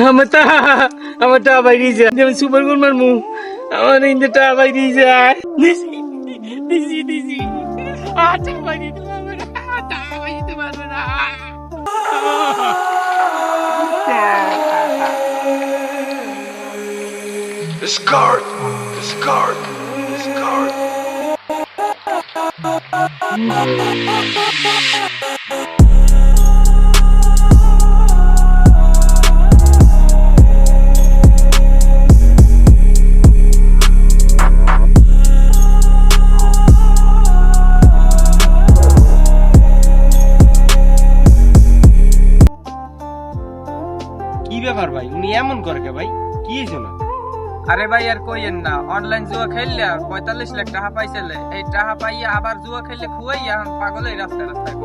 আমার টাকা বাইরে যায় যেমন সুপার গোল মারমু আমার ইন্দে টাকা বাইরে যায় দিছি টাকা বাইরে দিতে পারবে না টাকা বাইরে দিতে পারবে না Discard! Discard! Discard! কি ব্যাপার ভাই উনি এমন করে কে ভাই কি হয়েছে না আরে ভাই আর কইেন না অনলাইন জুয়া খেললে 45 লাখ টাকা পাইছিলে এই টাকা পাইয়া আবার জুয়া খেললে খুয়াইয়া এখন পাগল এই রাস্তায় রাস্তায়